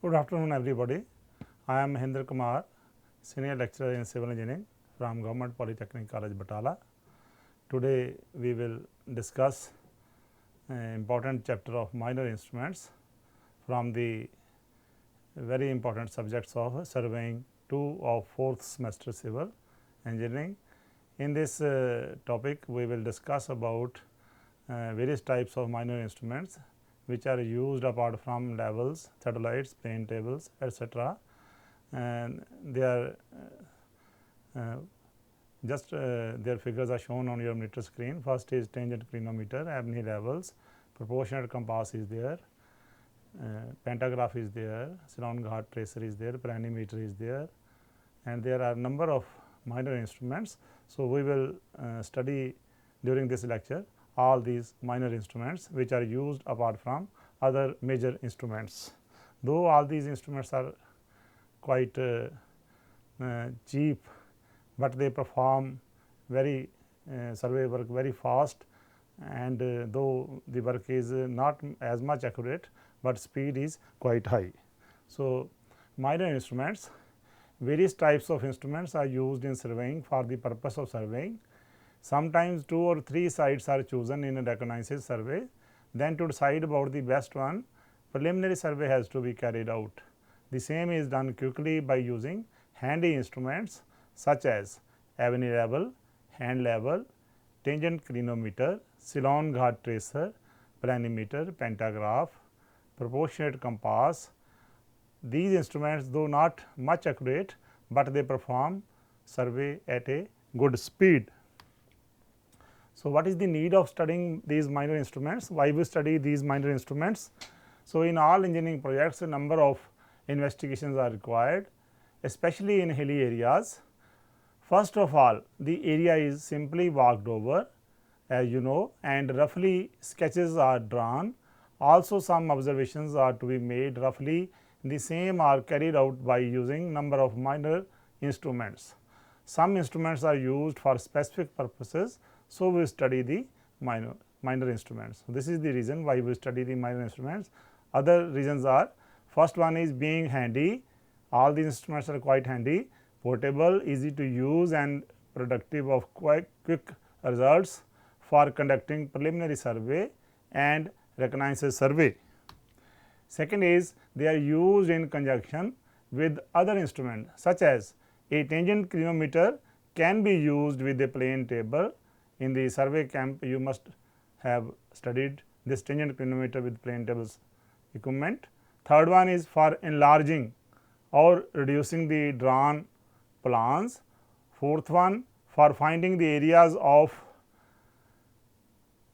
Good afternoon, everybody. I am Mahendra Kumar, Senior Lecturer in Civil Engineering from Government Polytechnic College, Batala. Today, we will discuss an important chapter of minor instruments from the very important subjects of surveying 2 of 4th semester civil engineering. In this topic, we will discuss about various types of minor instruments which are used apart from levels, theodolites, plane tables, etc. And they are their figures are shown on your meter screen. First is tangent clinometer, Abney levels, proportionate compass is there, Pantagraph is there, Salmon tracer is there, Clinometer is there, and there are number of minor instruments. So, we will study during this lecture all these minor instruments which are used apart from other major instruments. Though all these instruments are quite cheap, but they perform very survey work very fast, and though the work is not as much accurate, but speed is quite high. So, minor instruments, various types of instruments are used in surveying for the purpose of surveying. Sometimes 2 or 3 sites are chosen in a reconnaissance survey. Then to decide about the best one, preliminary survey has to be carried out. The same is done quickly by using handy instruments such as Abney level, hand level, tangent clinometer, Salmon tracer, Clinometer, Pantagraph, proportionate compass. These instruments, though not much accurate, but they perform survey at a good speed. So, what is the need of studying these minor instruments? Why we study these minor instruments? So, in all engineering projects, a number of investigations are required, especially in hilly areas. First of all, the area is simply walked over, as you know, and roughly sketches are drawn. Also, some observations are to be made roughly. The same are carried out by using number of minor instruments. Some instruments are used for specific purposes. So, we study the minor instruments. This is the reason why we study the minor instruments. Other reasons are, first one is being handy. All these instruments are quite handy, portable, easy to use and productive of quick results for conducting preliminary survey and reconnaissance survey. Second is they are used in conjunction with other instruments such as a tangent clinometer can be used with a plane table. In the survey camp, you must have studied this tangent clinometer with plane tables equipment. Third one is for enlarging or reducing the drawn plans. Fourth one for finding the areas of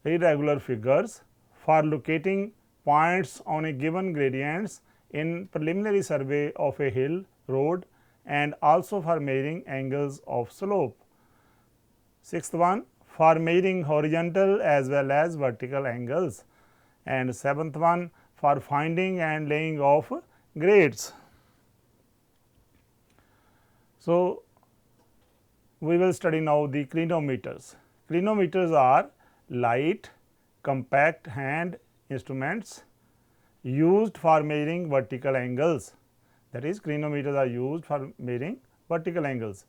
irregular figures, for locating points on a given gradients in preliminary survey of a hill, road, and also for measuring angles of slope. Sixth one for measuring horizontal as well as vertical angles, and seventh one for finding and laying of grades. So, we will study now the clinometers. Clinometers are light, compact hand instruments used for measuring vertical angles. That is, clinometers are used for measuring vertical angles,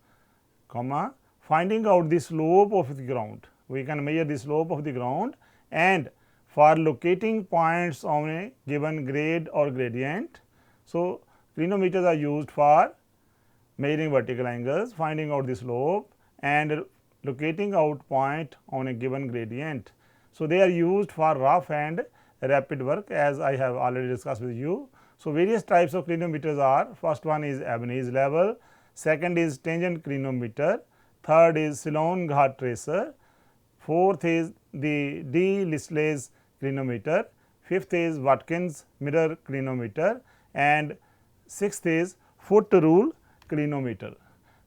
comma, finding out the slope of the ground. We can measure the slope of the ground, and for locating points on a given grade or gradient. So, clinometers are used for measuring vertical angles, finding out the slope and locating out point on a given gradient. So, they are used for rough and rapid work, as I have already discussed with you. So, various types of clinometers are, first one is Abney's level, second is tangent clinometer, third is Salmon tracer, fourth is the D. Lisley's clinometer, fifth is Watkins mirror clinometer, and sixth is foot rule clinometer.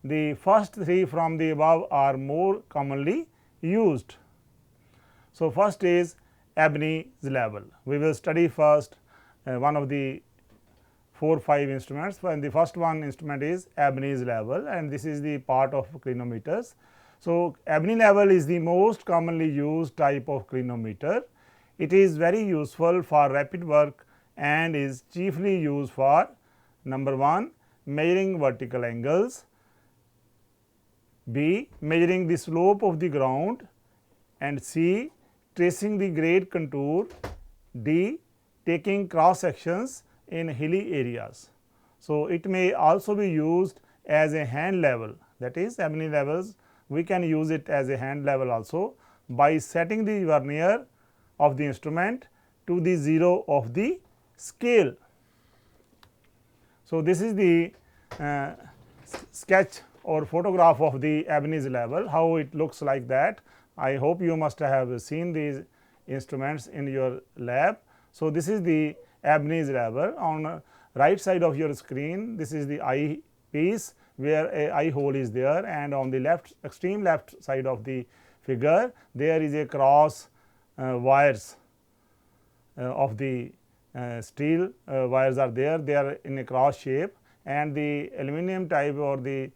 The first 3 from the above are more commonly used. So, first is Abney's level. We will study first one of the 4-5 instruments, and the first one instrument is Abney's level, and this is the part of clinometers. So, Abney level is the most commonly used type of clinometer. It is very useful for rapid work and is chiefly used for Number 1, measuring vertical angles, B, measuring the slope of the ground, and C, tracing the grade contour, D, taking cross sections in hilly areas. So, it may also be used as a hand level, that is Abney levels, we can use it as a hand level also by setting the vernier of the instrument to the 0 of the scale. So, this is the sketch or photograph of the Abney's level, how it looks like that. I hope you must have seen these instruments in your lab. So, this is the Abney's level. On right side of your screen, this is the eye piece where a eye hole is there, and on the extreme left side of the figure there is a cross wires of the steel wires are there, they are in a cross shape, and the aluminum type or the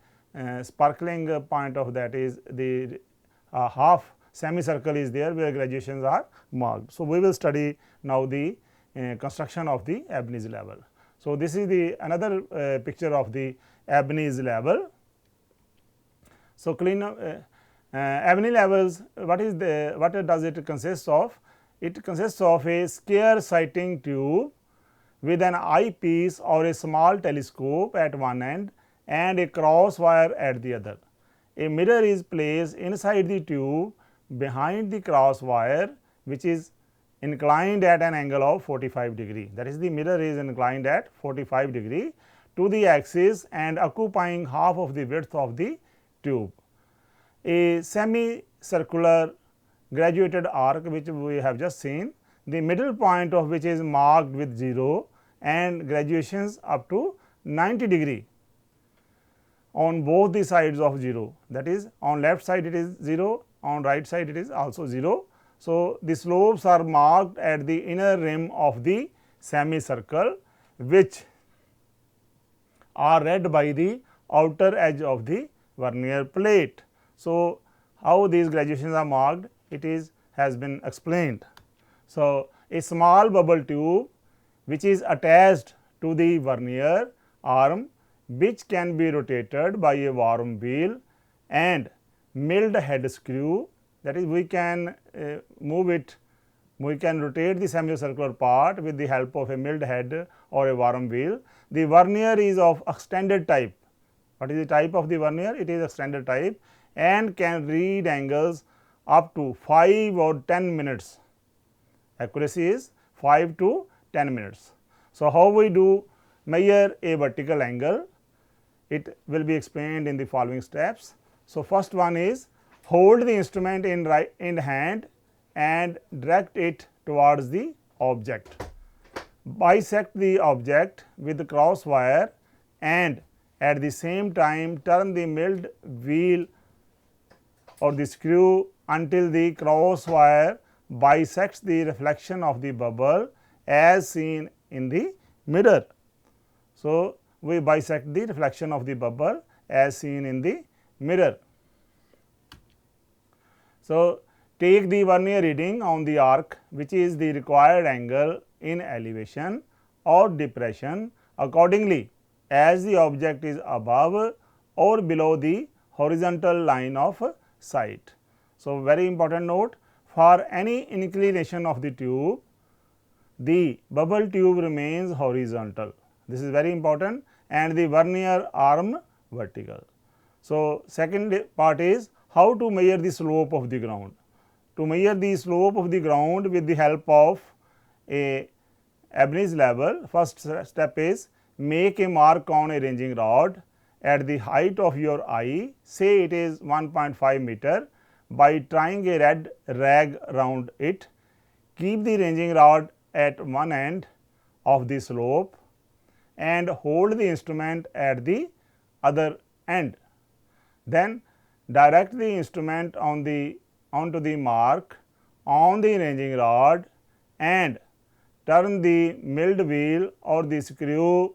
sparkling point of that is the half semicircle is there where graduations are marked. So, we will study now the construction of the Abney's level. So, this is the another picture of the Abney's level. So, Abney levels, what does it consist of? It consists of a square sighting tube with an eyepiece or a small telescope at one end and a cross wire at the other. A mirror is placed inside the tube behind the cross wire, which is inclined at an angle of 45 degree. That is, the mirror is inclined at 45 degree to the axis and occupying half of the width of the tube. A semicircular graduated arc which we have just seen, the middle point of which is marked with 0 and graduations up to 90 degree on both the sides of 0, that is on left side it is 0, on right side it is also 0. So, the slopes are marked at the inner rim of the semicircle, which are read by the outer edge of the vernier plate. So, how these graduations are marked, it has been explained. So, a small bubble tube which is attached to the vernier arm, which can be rotated by a worm wheel and milled head screw, that is we can move it, we can rotate the semicircular part with the help of a milled head or a worm wheel. The vernier is of extended type. What is the type of the vernier? It is extended type and can read angles up to 5 or 10 minutes. Accuracy is 5 to 10 minutes. So, how we do measure a vertical angle? It will be explained in the following steps. So, first one is hold the instrument in hand and direct it towards the object. Bisect the object with the cross wire and at the same time turn the milled wheel or the screw until the cross wire bisects the reflection of the bubble as seen in the mirror. So, we bisect the reflection of the bubble as seen in the mirror. So, take the vernier reading on the arc, which is the required angle in elevation or depression accordingly as the object is above or below the horizontal line of sight. So, very important note, for any inclination of the tube, the bubble tube remains horizontal. This is very important, and the vernier arm vertical. So, second part is how to measure the slope of the ground. To measure the slope of the ground with the help of a Abney's level, first step is make a mark on a ranging rod at the height of your eye, say it is 1.5 meter, by tying a red rag around it. Keep the ranging rod at one end of the slope and hold the instrument at the other end. Then direct the instrument onto the mark on the ranging rod and turn the milled wheel or the screw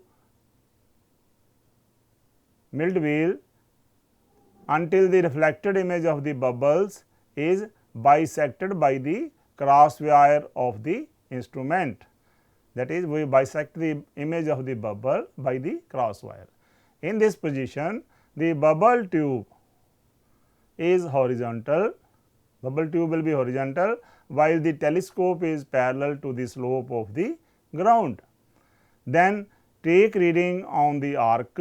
milled wheel until the reflected image of the bubbles is bisected by the cross wire of the instrument. that is, we bisect the image of the bubble by the cross wire. In this position, the bubble tube is horizontal, bubble tube will be horizontal, while the telescope is parallel to the slope of the ground. Then take reading on the arc,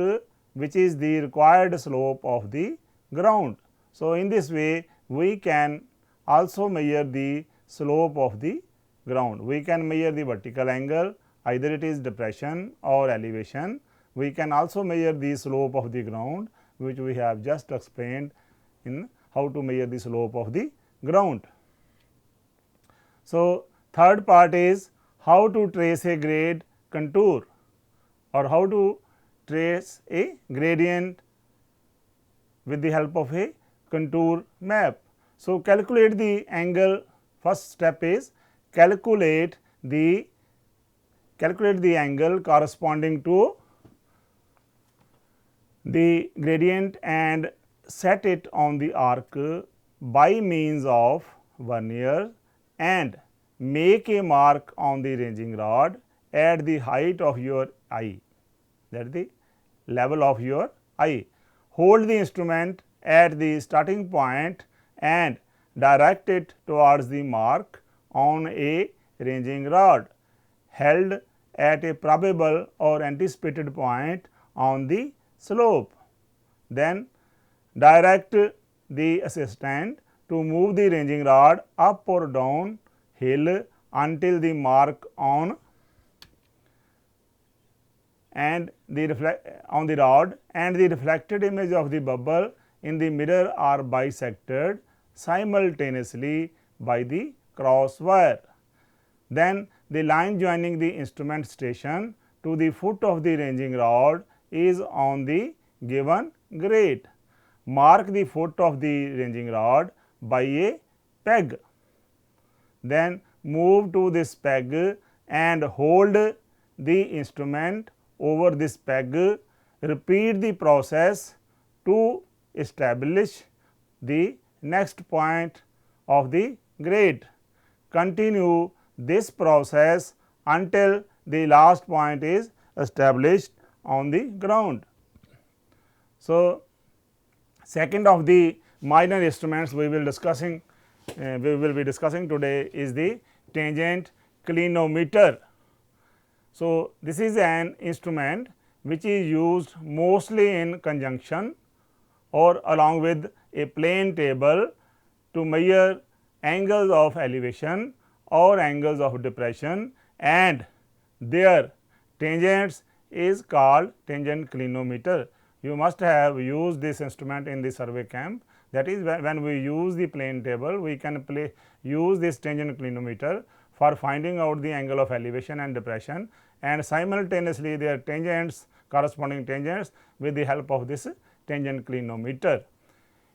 which is the required slope of the ground. So, in this way we can also measure the slope of the ground. We can measure the vertical angle, either it is depression or elevation. We can also measure the slope of the ground, which we have just explained in how to measure the slope of the ground. So, third part is how to trace a grade contour or how to trace a gradient with the help of a contour map. So, calculate the angle. First step is calculate the angle corresponding to the gradient and set it on the arc by means of vernier and make a mark on the ranging rod at the height of your eye, that is the level of your eye. Hold the instrument at the starting point and direct it towards the mark on a ranging rod held at a probable or anticipated point on the slope. Then direct the assistant to move the ranging rod up or down hill until the mark on the rod and the reflected image of the bubble in the mirror are bisected simultaneously by the cross wire. Then the line joining the instrument station to the foot of the ranging rod is on the given grade. Mark the foot of the ranging rod by a peg. Then move to this peg and hold the instrument over this peg. Repeat the process to establish the next point of the grade. Continue this process until the last point is established on the ground. So, second of the minor instruments we will be discussing today is the tangent clinometer. So, this is an instrument which is used mostly in conjunction or along with a plane table to measure angles of elevation or angles of depression, and their tangents is called tangent clinometer. You must have used this instrument in the survey camp. That is, when we use the plane table, we can use this tangent clinometer for finding out the angle of elevation and depression, and simultaneously their tangents, corresponding tangents, with the help of this tangent clinometer.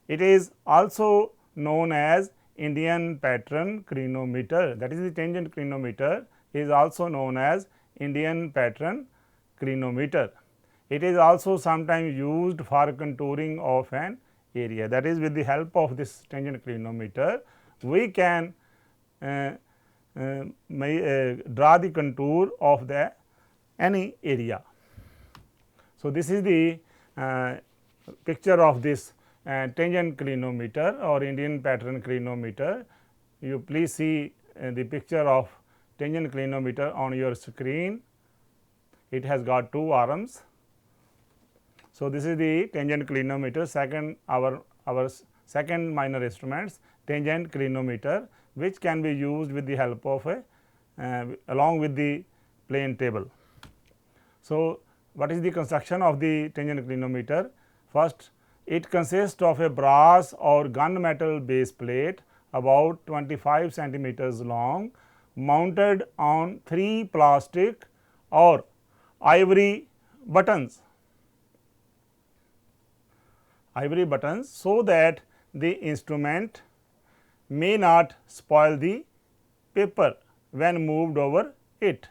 It is also known as Indian pattern clinometer, that is, the tangent clinometer is also known as Indian pattern clinometer. It is also sometimes used for contouring of an area, that is, with the help of this tangent clinometer we can draw the contour of any area. So, this is the picture of this tangent clinometer or Indian pattern clinometer. You please see the picture of tangent clinometer on your screen. It has got two arms. So, this is the tangent clinometer, our second minor instruments, tangent clinometer, which can be used with the help of along with the plane table. So, what is the construction of the tangent clinometer? First, it consists of a brass or gunmetal base plate about 25 centimeters long, mounted on 3 plastic or ivory buttons so that the instrument may not spoil the paper when moved over it.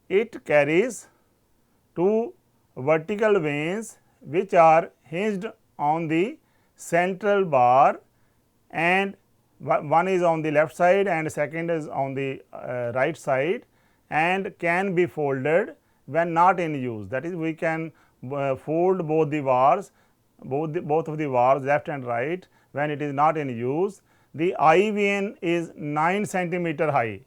It carries 2 vertical vanes which are hinged on the central bar, and one is on the left side and second is on the right side, and can be folded when not in use. That is, we can fold both the bars, both of the bars left and right when it is not in use. The eye vein is 9 centimeter high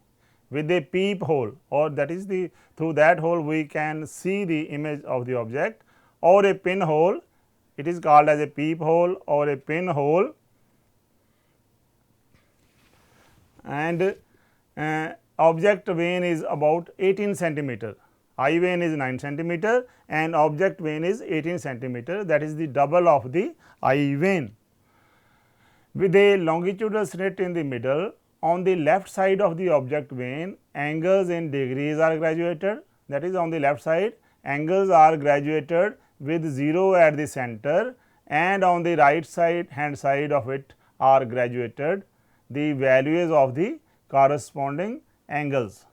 with a peep hole, or that is the through that hole we can see the image of the object, or a pinhole. It is called as a peep hole or a pinhole, and object vein is about 18 centimeter. Eye vein is 9 centimeter and object vein is 18 centimeter, that is the double of the eye vein. With a longitudinal slit in the middle, on the left side of the object vein, angles in degrees are graduated. That is, on the left side, angles are graduated with 0 at the center, and on the right side hand side of it are graduated the values of the corresponding angles.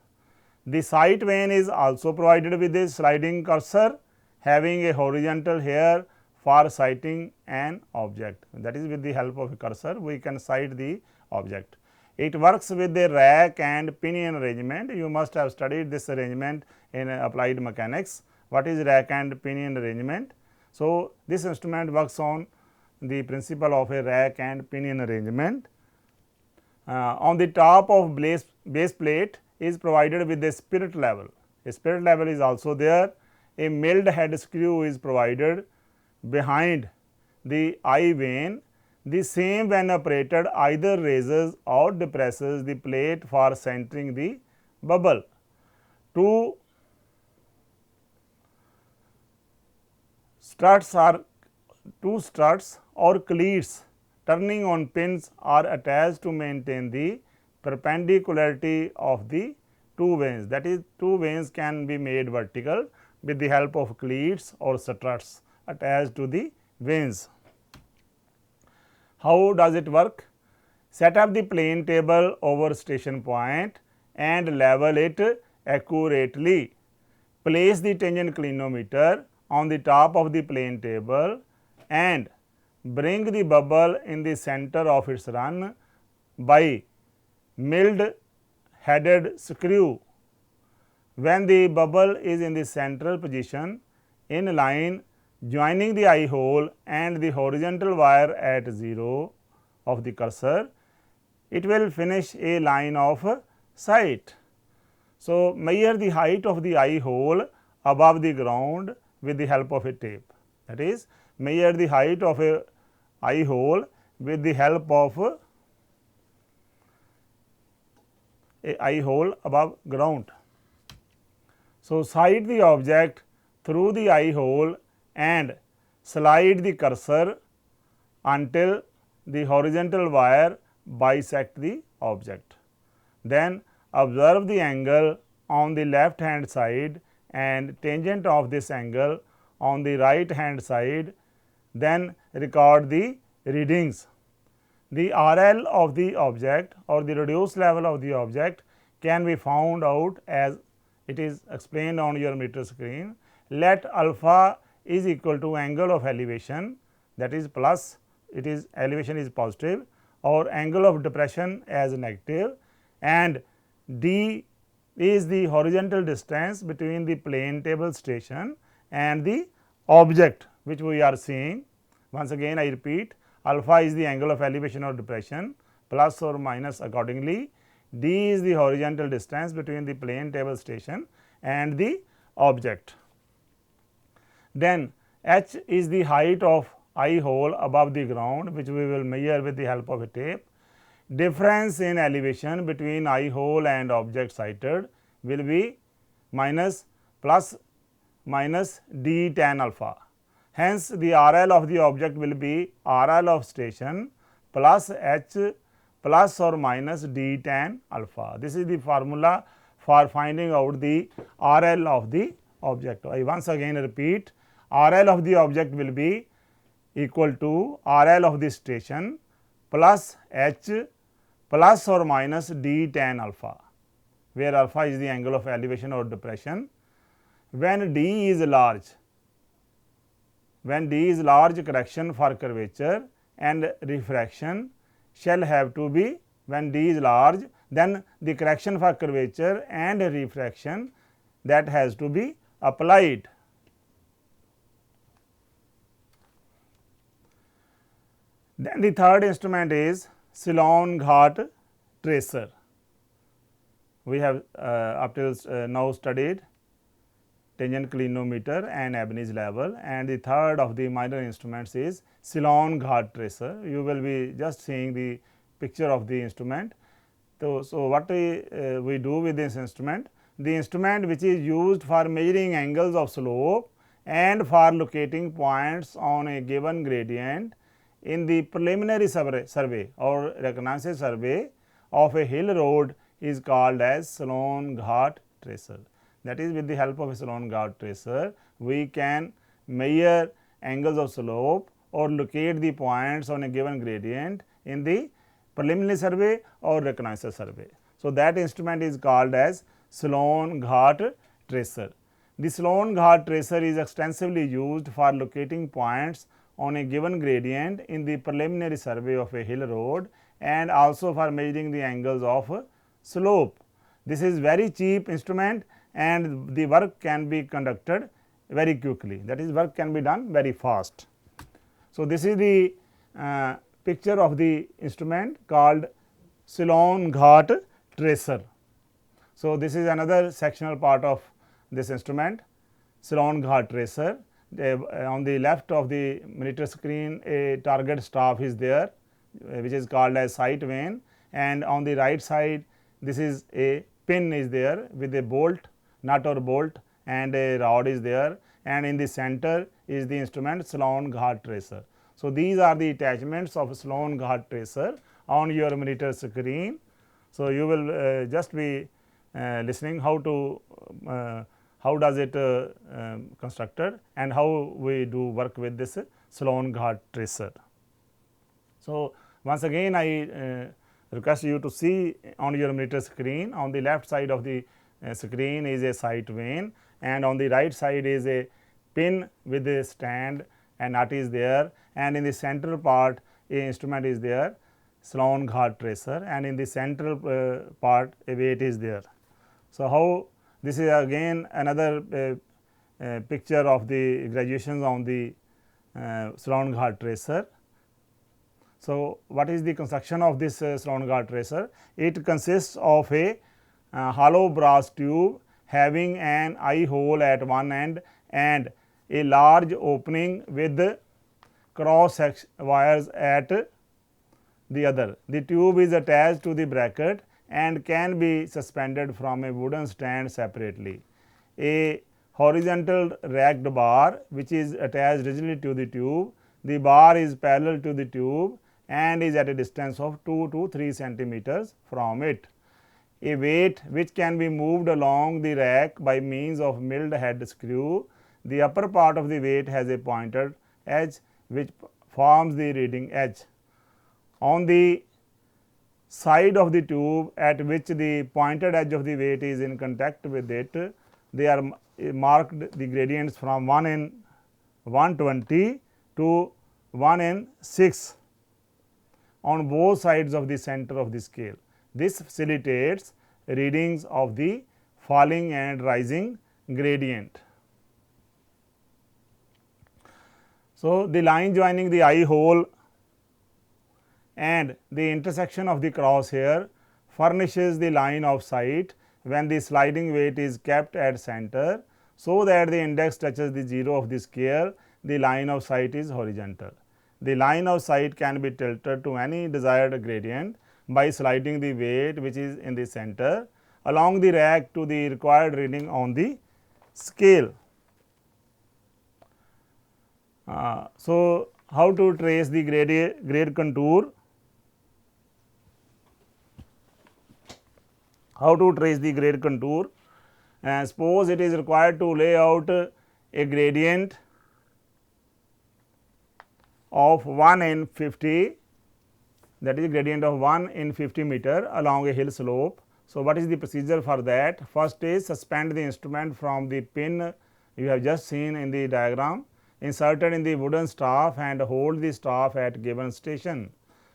The sight vein is also provided with a sliding cursor having a horizontal hair for sighting an object. That is, with the help of a cursor we can sight the object. It works with a rack and pinion arrangement. You must have studied this arrangement in applied mechanics. What is rack and pinion arrangement? So, this instrument works on the principle of a rack and pinion arrangement. On the top of base plate is provided with a spirit level. A spirit level is also there. A milled head screw is provided behind the eye vein. The same, when operated, either raises or depresses the plate for centering the bubble. Two struts or cleats turning on pins are attached to maintain the perpendicularity of the two vanes. That is, two vanes can be made vertical with the help of cleats or struts attached to the vanes. How does it work? Set up the plane table over station point and level it accurately. Place the tangent clinometer on the top of the plane table and bring the bubble in the center of its run by milled headed screw. When the bubble is in the central position in line joining the eye hole and the horizontal wire at 0 of the cursor, it will finish a line of sight. So, measure the height of the eye hole above the ground with the help of a tape. That is, measure the height of a eye hole with the help of a eye hole above ground. So, sight the object through the eye hole and slide the cursor until the horizontal wire bisect the object. Then observe the angle on the left hand side and tangent of this angle on the right hand side, then record the readings. The RL of the object or the reduced level of the object can be found out as it is explained on your meter screen. Let alpha is equal to angle of elevation, that is plus, it is elevation is positive, or angle of depression as negative, and d is the horizontal distance between the plane table station and the object which we are seeing. Once again I repeat, alpha is the angle of elevation or depression, plus or minus accordingly. D is the horizontal distance between the plane table station and the object. Then h is the height of eye hole above the ground, which we will measure with the help of a tape. Difference in elevation between eye hole and object sighted will be plus minus d tan alpha. Hence, the RL of the object will be RL of station plus h plus or minus d tan alpha. This is the formula for finding out the RL of the object. I once again repeat, RL of the object will be equal to RL of the station plus h plus or minus d tan alpha, where alpha is the angle of elevation or depression. When d is large, correction for curvature and refraction shall have to be, when d is large, then the correction for curvature and refraction that has to be applied. Then the third instrument is Salmon tracer. We have up till now studied tangent clinometer and Abney's level, and the third of the minor instruments is Salmon tracer. You will be just seeing the picture of the instrument. So what we do with this instrument? The instrument which is used for measuring angles of slope and for locating points on a given gradient in the preliminary survey or reconnaissance survey of a hill road is called as Salmon tracer. That is, with the help of a Salmon tracer, we can measure angles of slope or locate the points on a given gradient in the preliminary survey or reconnaissance survey. So, that instrument is called as Salmon tracer. The Salmon tracer is extensively used for locating points on a given gradient in the preliminary survey of a hill road and also for measuring the angles of slope. This is very cheap instrument and the work can be conducted very quickly, that is, work can be done very fast. So, this is the picture of the instrument called Salmon tracer. So, this is another sectional part of this instrument, Salmon tracer. On the left of the monitor screen, a target staff is there, which is called as sight vane, and on the right side this is a pin is there with a bolt, nut or bolt, and a rod is there, and in the center is the instrument Salmon tracer. So, these are the attachments of Salmon tracer on your monitor screen. So, you will just be listening how to how does it constructed and how we do work with this Salmon tracer. So, once again I request you to see on your monitor screen, on the left side of the screen is a sight vane and on the right side is a pin with a stand and nut is there, and in the central part a instrument is there, Salmon tracer, and in the central part a weight is there. So, how this is again another picture of the graduations on the Salmon tracer. So, what is the construction of this Salmon tracer? It consists of a hollow brass tube having an eye hole at one end and a large opening with cross wires at the other. The tube is attached to the bracket and can be suspended from a wooden stand separately. A horizontal racked bar which is attached rigidly to the tube. The bar is parallel to the tube and is at a distance of 2 to 3 centimeters from it. A weight which can be moved along the rack by means of milled head screw. The upper part of the weight has a pointed edge which forms the reading edge. On the side of the tube at which the pointed edge of the weight is in contact with it, they are marked the gradients from 1 in 120 to 1 in 6 on both sides of the center of the scale. This facilitates readings of the falling and rising gradient. So, the line joining the eye hole and the intersection of the crosshair furnishes the line of sight when the sliding weight is kept at center, so that the index touches the 0 of the scale. The line of sight is horizontal. The line of sight can be tilted to any desired gradient by sliding the weight which is in the center along the rack to the required reading on the scale. So, how to trace the grade contour? How to trace the grade contour? Suppose it is required to lay out a gradient of 1 in 50, that is gradient of 1 in 50 meter along a hill slope. So, what is the procedure for that? First is suspend the instrument from the pin you have just seen in the diagram, inserted in the wooden staff and hold the staff at given station.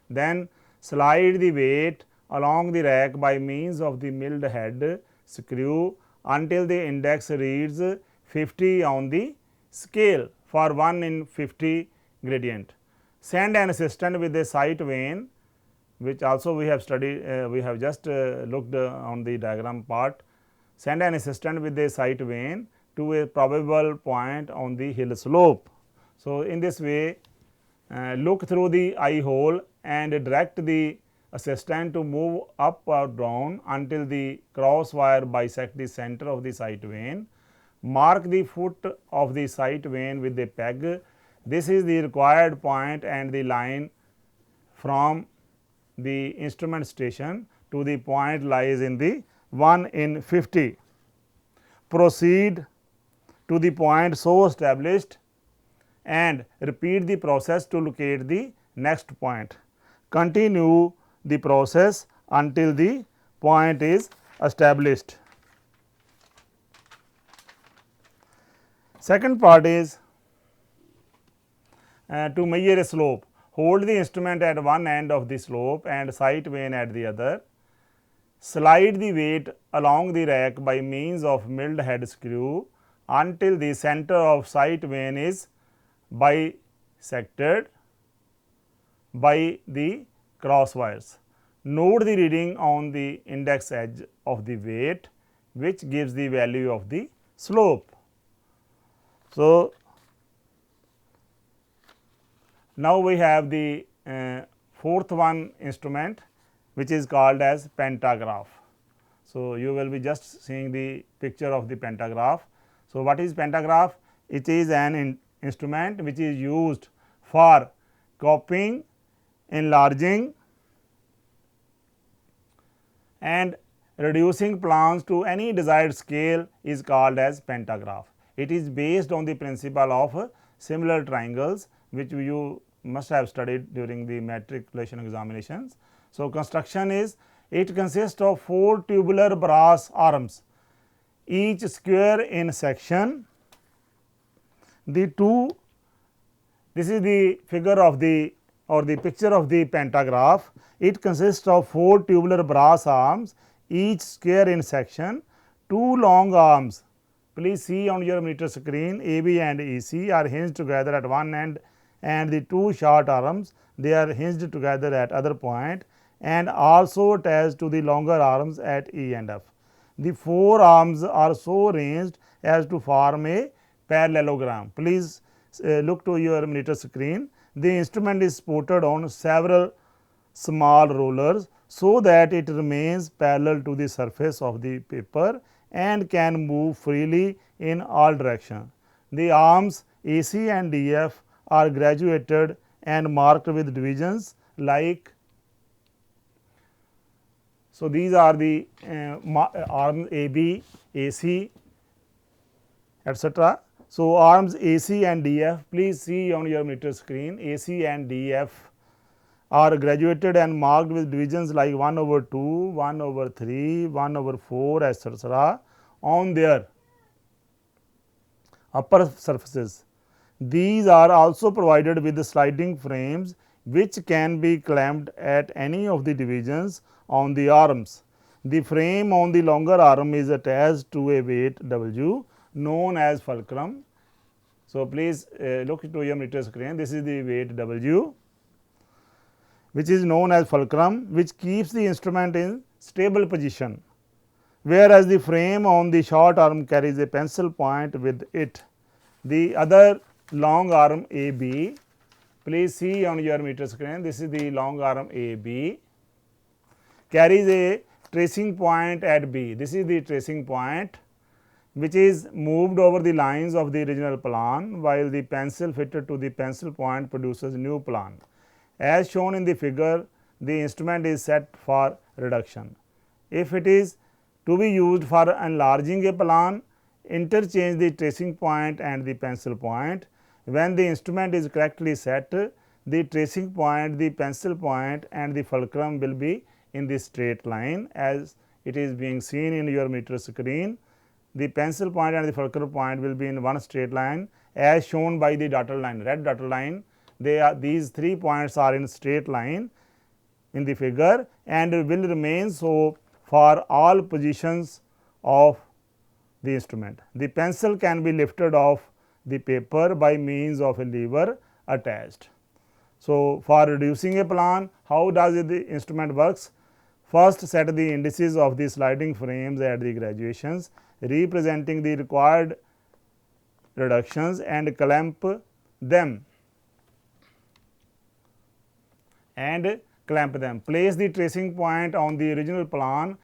Then slide the weight along the rack by means of the milled head screw until the index reads 50 on the scale for 1 in 50 gradient. Send an assistant with a sight vane, which also we have studied, we have just looked on the diagram part. Send an assistant with a sight vane to a probable point on the hill slope. So, in this way, look through the eye hole and direct the assistant to move up or down until the cross wire bisect the center of the sight vane. Mark the foot of the sight vane with a peg. This is the required point, and the line from the instrument station to the point lies in the 1 in 50. Proceed to the point so established and repeat the process to locate the next point. Continue the process until the point is established. Second part is to measure a slope. Hold the instrument at one end of the slope and sight vane at the other. Slide the weight along the rack by means of milled head screw until the center of sight vane is bisected by the cross wires. Note the reading on the index edge of the weight, which gives the value of the slope. So, now we have the fourth one instrument, which is called as Pantagraph. So, you will be just seeing the picture of the Pantagraph. So, what is Pantagraph? It is an instrument which is used for copying, enlarging and reducing plans to any desired scale is called as Pantagraph. It is based on the principle of similar triangles, which you must have studied during the matriculation examinations. So, construction is, it consists of 4 tubular brass arms, each square in section. This is the figure of the or the picture of the Pantagraph. It consists of 4 tubular brass arms, each square in section. 2 long arms, please see on your meter screen, AB and EC are hinged together at one end, and the 2 short arms, they are hinged together at other point and also attached to the longer arms at E and F. The 4 arms are so arranged as to form a parallelogram. Please look to your meter screen. The instrument is supported on several small rollers, so that it remains parallel to the surface of the paper and can move freely in all directions. The arms AC and DF are graduated and marked with divisions like. So, these are the arms AB, AC, etc. So, arms AC and DF, please see on your meter screen, AC and DF are graduated and marked with divisions like 1/2, 1/3, 1/4, etc. on their upper surfaces. These are also provided with sliding frames, which can be clamped at any of the divisions on the arms. The frame on the longer arm is attached to a weight W known as fulcrum. So, please look to your meter screen. This is the weight W, which is known as fulcrum, which keeps the instrument in stable position, whereas the frame on the short arm carries a pencil point with it. The other long arm AB, please see on your meter screen, this is the long arm AB, carries a tracing point at B. This is the tracing point, which is moved over the lines of the original plan, while the pencil fitted to the pencil point produces new plan. As shown in the figure, the instrument is set for reduction. If it is to be used for enlarging a plan, interchange the tracing point and the pencil point. When the instrument is correctly set, the tracing point, the pencil point and the fulcrum will be in the straight line, as it is being seen in your meter screen. The pencil point and the fulcrum point will be in one straight line, as shown by the dotted line, red dotted line. These 3 points are in straight line, in the figure and will remain so for all positions of the instrument. The pencil can be lifted off the paper by means of a lever attached. So, for reducing a plan, how does the instrument works? First, set the indices of the sliding frames at the graduations representing the required reductions and clamp them. Place the tracing point on the original plan